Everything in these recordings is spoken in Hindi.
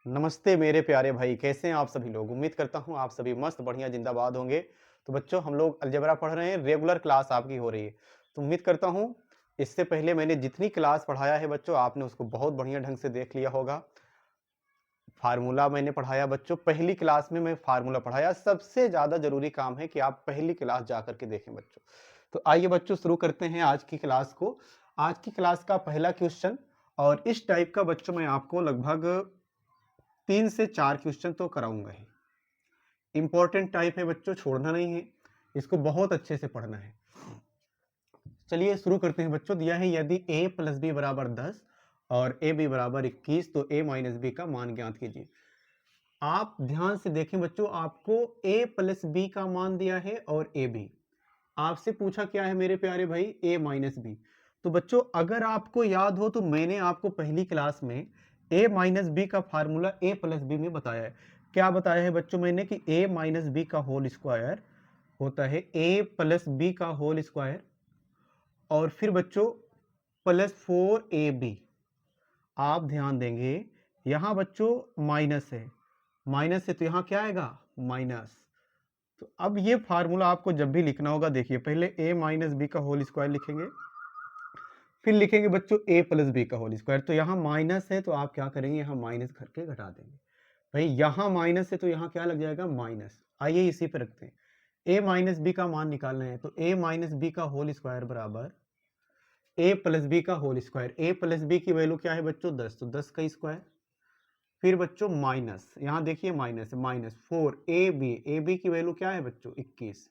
नमस्ते मेरे प्यारे भाई, कैसे हैं आप सभी लोग? उम्मीद करता हूँ आप सभी मस्त बढ़िया ज़िंदाबाद होंगे। तो बच्चों हम लोग अलजेब्रा पढ़ रहे हैं, रेगुलर क्लास आपकी हो रही है। तो उम्मीद करता हूँ इससे पहले मैंने जितनी क्लास पढ़ाया है बच्चों, आपने उसको बहुत बढ़िया ढंग से देख लिया होगा। फार्मूला मैंने पढ़ाया बच्चों, पहली क्लास में मैं फार्मूला पढ़ाया। सबसे ज़्यादा ज़रूरी काम है कि आप पहली क्लास जा कर के देखें बच्चों। तो आइए बच्चों शुरू करते हैं आज की क्लास को। आज की क्लास का पहला क्वेश्चन, और इस टाइप का बच्चों मैं आपको लगभग 3 से 4 क्वेश्चन तो कराऊंगा ही। इंपॉर्टेंट टाइप है बच्चों, छोड़ना नहीं है, इसको बहुत अच्छे से पढ़ना है। चलिए शुरू करते हैं बच्चों। दिया है यदि a प्लस बी बराबर 10 और ए बी बराबर 21 तो a माइनस बी का मान ज्ञात कीजिए। आप ध्यान से देखें बच्चों, आपको a प्लस बी का मान दिया है और ए बी आपसे पूछा क्या है मेरे प्यारे भाई, a माइनस बी। तो बच्चों अगर आपको याद हो तो मैंने आपको पहली क्लास में a माइनस बी का फार्मूला a प्लस बी में बताया है। क्या बताया है बच्चों मैंने कि a माइनस बी का होल स्क्वायर होता है a प्लस बी का होल स्क्वायर, और फिर बच्चों प्लस 4ab। आप ध्यान देंगे यहां बच्चों माइनस है, माइनस है तो यहां क्या आएगा, माइनस। तो अब ये फार्मूला आपको जब भी लिखना होगा, देखिए पहले a माइनस बी का होल स्क्वायर लिखेंगे, फिर लिखेंगे बच्चों a प्लस बी का होल स्क्वायर। तो यहाँ माइनस है तो आप क्या करेंगे, यहाँ माइनस करके घटा देंगे। भाई यहाँ माइनस है तो यहाँ क्या लग जाएगा, माइनस। आइए इसी पे रखते हैं। a माइनस बी का मान निकालना है तो a माइनस बी का होल स्क्वायर बराबर a प्लस बी का whole square. a plus b की वैल्यू क्या है बच्चों, 10, तो 10 का स्क्वायर। फिर बच्चों माइनस, यहाँ देखिए माइनस है, माइनस 4ab की वैल्यू क्या है बच्चों, 21।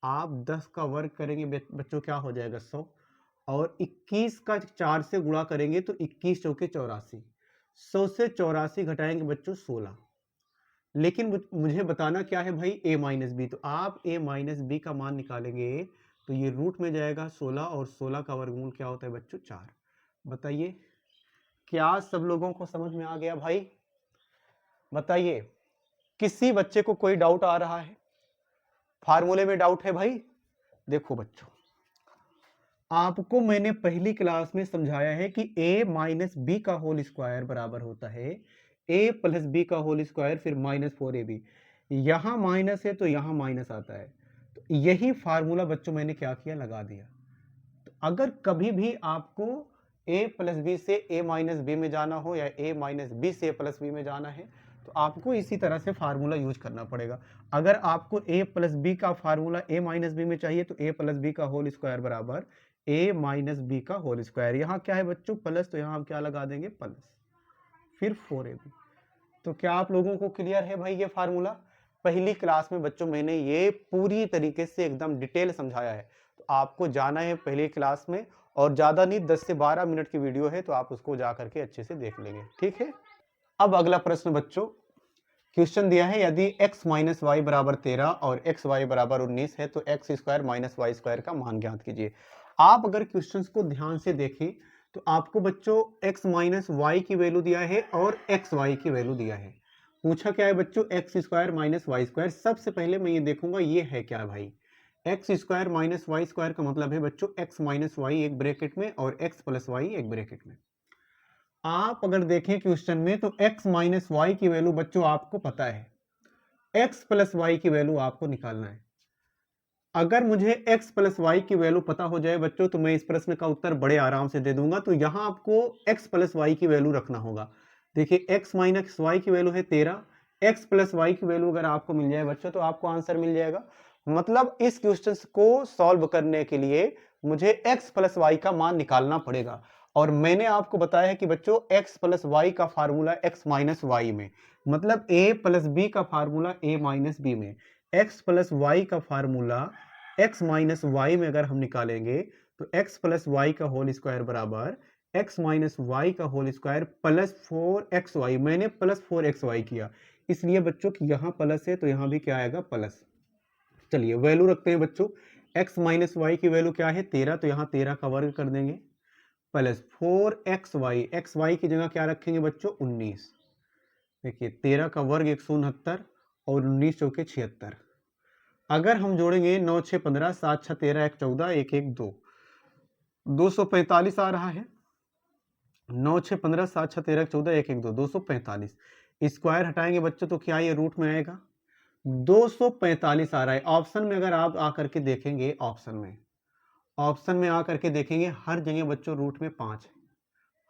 आप 10 का वर्ग करेंगे बच्चों क्या हो जाएगा, 100। और 21 का 4 से गुणा करेंगे तो 21 चौके 84। 100 से 84 घटाएंगे बच्चों 16। लेकिन मुझे बताना क्या है भाई, a माइनस बी। तो आप a माइनस बी का मान निकालेंगे तो ये रूट में जाएगा 16, और 16 का वर्गमूल क्या होता है बच्चों, 4। बताइए क्या सब लोगों को समझ में आ गया भाई? बताइए किसी बच्चे को कोई डाउट आ रहा है, फार्मूले में डाउट है भाई? देखो बच्चों, आपको मैंने पहली क्लास में समझाया है कि a माइनस बी का होल स्क्वायर बराबर होता है a प्लस बी का होल स्क्वायर फिर माइनस 4ab। यहां माइनस है तो यहां माइनस आता है, तो यही फार्मूला बच्चों मैंने क्या किया, लगा दिया। तो अगर कभी भी आपको a प्लस बी से a माइनस बी में जाना हो या a माइनस बी से a प्लस बी में जाना है तो आपको इसी तरह से फार्मूला यूज करना पड़ेगा। अगर आपको a प्लस बी का फार्मूला a माइनस बी में चाहिए तो a प्लस बी का होल स्क्वायर बराबर a माइनस बी का होल स्क्वायर। यहाँ क्या है बच्चों, प्लस, तो यहाँ हम क्या लगा देंगे, प्लस, फिर 4ab। तो क्या आप लोगों को क्लियर है भाई ये फार्मूला? पहली क्लास में बच्चों मैंने ये पूरी तरीके से एकदम डिटेल समझाया है। तो आपको जाना है पहली क्लास में, और ज्यादा नहीं 10 से 12 मिनट की वीडियो है, तो आप उसको जा करके अच्छे से देख लेंगे, ठीक है। अब अगला प्रश्न बच्चों, क्वेश्चन दिया है यदि x माइनस वाई बराबर 13 और एक्स वाई बराबर 19 है तो x square minus y square का मान ज्ञात कीजिए। आप अगर क्वेश्चन को ध्यान से देखें तो आपको बच्चों x माइनस वाई की वैल्यू दिया है और एक्स वाई की वैल्यू दिया है। पूछा क्या है बच्चों, x square minus y square. सबसे पहले मैं ये देखूंगा ये है क्या भाई, x square minus y square का मतलब है बच्चों एक्स माइनस वाई एक ब्रैकेट में और एक्स प्लस वाई एक ब्रैकेट में। आप अगर देखें क्वेश्चन में तो x माइनस वाई की वैल्यू बच्चों आपको पता है, x प्लस वाई की वैल्यू आपको निकालना है। अगर मुझे x प्लस वाई की वैल्यू पता हो जाए बच्चों तो मैं इस प्रश्न का उत्तर बड़े आराम से दे दूंगा। तो यहां आपको x प्लस वाई की वैल्यू रखना होगा। देखिए x माइनस वाई की वैल्यू है 13, x प्लस वाई की वैल्यू अगर आपको मिल जाए बच्चों तो आपको आंसर मिल जाएगा। मतलब इस क्वेश्चन को सॉल्व करने के लिए मुझे x प्लस वाई का मान निकालना पड़ेगा। और मैंने आपको बताया है कि बच्चों x प्लस वाई का फार्मूला x माइनस वाई में, मतलब a प्लस बी का फार्मूला a माइनस बी में, x प्लस वाई का फार्मूला x माइनस वाई में अगर हम निकालेंगे तो x प्लस वाई का होल स्क्वायर बराबर x माइनस वाई का होल स्क्वायर प्लस 4xy। मैंने प्लस 4xy किया, इसलिए बच्चों कि यहां प्लस है तो यहां भी क्या आएगा, प्लस। चलिए वैल्यू रखते हैं बच्चों, x माइनस वाई की वैल्यू क्या है, 13, तो यहां 13 का वर्ग कर देंगे प्लस 4xy। xy की जगह क्या रखेंगे बच्चों, 19। देखिए 13 का वर्ग 169 और 19 चौके 76। अगर हम जोड़ेंगे 9 6 15 7 6 13 1 14 1 1 2, 245 आ रहा है। 9 6 15 7 6 13 14 1 1 2, 245। स्क्वायर हटाएंगे बच्चों तो क्या ये रूट में आएगा, 245 आ रहा है। ऑप्शन में अगर आप आकर के देखेंगे, ऑप्शन में आकर के देखेंगे, हर जगह बच्चों रूट में 5 है,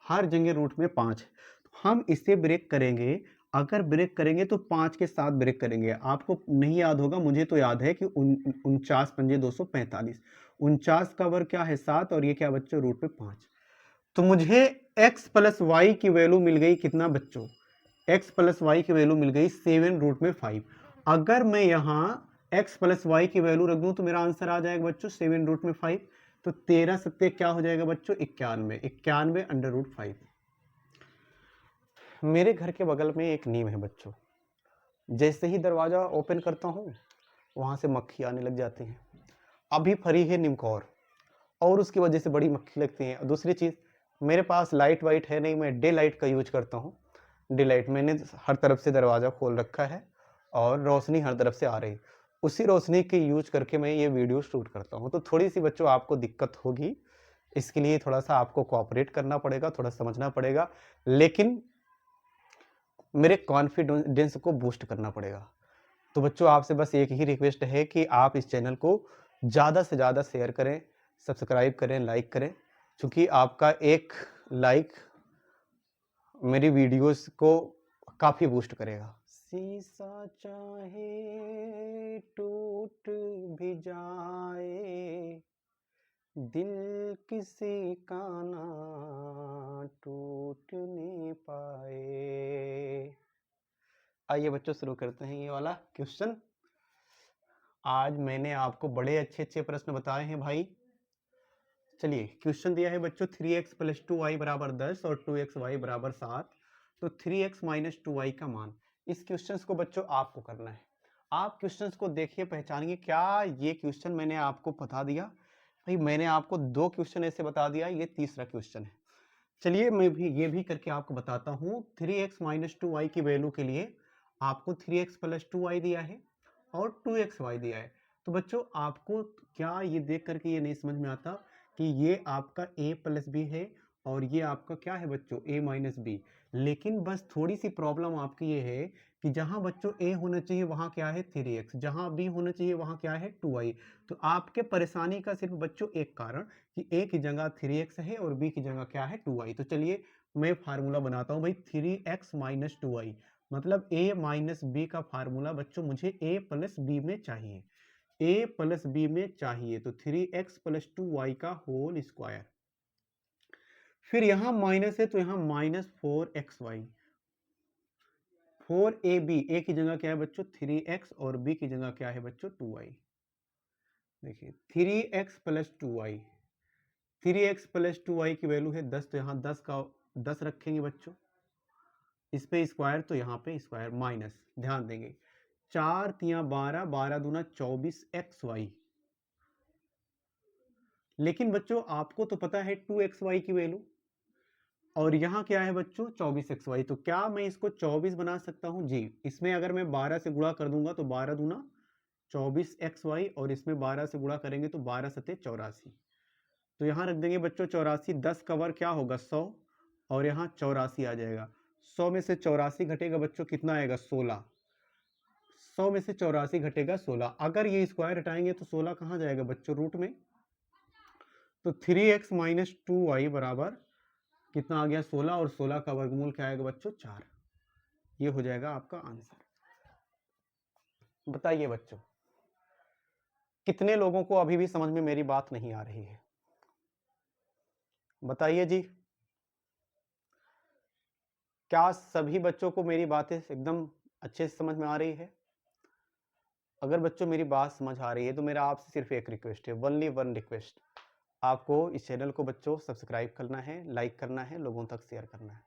हर जगह रूट में 5 है। तो हम इसे ब्रेक करेंगे, अगर ब्रेक करेंगे तो 5 के साथ ब्रेक करेंगे। आपको नहीं याद होगा, मुझे तो याद है कि 49 पंजे 245, 49 का वर्ग क्या है 7, और ये क्या बच्चों रूट में 5। तो मुझे x प्लस वाई की वैल्यू मिल गई कितना बच्चों, x प्लस वाई की वैल्यू मिल गई 7 रूट में 5। अगर मैं यहाँ x प्लस वाई की वैल्यू रख दूं तो मेरा आंसर आ जाएगा बच्चों 7 रूट में 5। तो 13 सत्ते क्या हो जाएगा बच्चों 91, 91 अंडर रूट 5। मेरे घर के बगल में एक नीम है बच्चों, जैसे ही दरवाजा ओपन करता हूँ वहां से मक्खी आने लग जाती हैं। अभी फरी है निमकौर और उसकी वजह से बड़ी मक्खी लगती है। दूसरी चीज, मेरे पास लाइट वाइट है नहीं, मैं डे लाइट का यूज करता हूँ। डे लाइट मैंने हर तरफ से दरवाजा खोल रखा है और रोशनी हर तरफ से आ रही, उसी रोशनी के यूज करके मैं ये वीडियो शूट करता हूँ। तो थोड़ी सी बच्चों आपको दिक्कत होगी, इसके लिए थोड़ा सा आपको कोऑपरेट करना पड़ेगा, थोड़ा समझना पड़ेगा, लेकिन मेरे कॉन्फिडेंस को बूस्ट करना पड़ेगा। तो बच्चों आपसे बस एक ही रिक्वेस्ट है कि आप इस चैनल को ज़्यादा से ज़्यादा शेयर करें, सब्सक्राइब करें, लाइक करें, क्योंकि आपका एक लाइक मेरी वीडियोस को काफ़ी बूस्ट करेगा। शीशा चाहे टूट भी जाए, दिल किसी का ना टूटने पाए। आइए बच्चों शुरू करते हैं ये वाला क्वेश्चन। आज मैंने आपको बड़े अच्छे अच्छे प्रश्न बताए हैं भाई। चलिए क्वेश्चन दिया है बच्चों 3x प्लस 2y बराबर 10 और 2xy बराबर 7। तो 3x माइनस 2y का मान, इस क्वेश्चन को बच्चों आपको करना है। आप क्वेश्चन को देखिए, पहचानिए क्या ये क्वेश्चन मैंने आपको बता दिया। भाई मैंने आपको 2 क्वेश्चन ऐसे बता दिया, ये तीसरा क्वेश्चन है। चलिए मैं भी ये भी करके आपको बताता हूँ। 3x माइनस 2y की वैल्यू के लिए आपको 3x प्लस 2y दिया है और 2xy दिया है। तो बच्चों आपको क्या ये देख करके ये नहीं समझ में आता कि ये आपका a प्लस बी है और ये आपका क्या है बच्चों a माइनस बी। लेकिन बस थोड़ी सी प्रॉब्लम आपकी ये है कि जहां बच्चों a होना चाहिए वहां क्या है 3x, जहां b होना चाहिए वहां क्या है 2y। तो आपके परेशानी का सिर्फ बच्चों एक कारण कि a की जगह 3x है और b की जगह क्या है 2y। तो चलिए मैं फार्मूला बनाता हूं भाई, 3x माइनस 2y मतलब a माइनस बी का फार्मूला बच्चों मुझे a प्लस बी में चाहिए, a प्लस बी में चाहिए। तो 3x प्लस 2y का होल स्क्वायर, फिर यहां माइनस है तो यहां माइनस 4xy, 4ab, a की जगह क्या है बच्चों 3x और b की जगह क्या है बच्चों 2y। देखिए 3x plus 2y, 3x plus 2y की वैल्यू है 10, तो यहां 10 का 10 रखेंगे बच्चों, इस पे स्क्वायर तो यहाँ पे स्क्वायर माइनस, ध्यान देंगे 4 तिया 12, 12 दूना 24xy। लेकिन बच्चों आपको तो पता है 2xy की वैल्यू, और यहाँ क्या है बच्चों 24xy। तो क्या मैं इसको 24 बना सकता हूँ जी। इसमें अगर मैं 12 से गुणा कर दूंगा तो 12 दूना 24xy, और इसमें 12 से गुणा करेंगे तो 12 सत्ते 84। तो यहाँ रख देंगे बच्चों 84, 10 का वर्ग क्या होगा 100, और यहाँ 84 आ जाएगा। 100 में से 84 घटेगा बच्चों कितना आएगा 16, 100 में से 84 घटेगा 16। अगर ये स्क्वायर हटाएंगे तो 16 कहाँ जाएगा बच्चों रूट में। तो 3x माइनस 2y बराबर कितना आ गया 16, और 16 का वर्गमूल क्या आएगा बच्चों 4। ये हो जाएगा आपका आंसर। बताइए बच्चों कितने लोगों को अभी भी समझ में मेरी बात नहीं आ रही है, बताइए जी। क्या सभी बच्चों को मेरी बातें एकदम अच्छे से समझ में आ रही है? अगर बच्चों मेरी बात समझ आ रही है तो मेरा आपसे सिर्फ एक रिक्वेस्ट है, ओनली वन रिक्वेस्ट, आपको इस चैनल को बच्चों सब्सक्राइब करना है, लाइक करना है, लोगों तक शेयर करना है।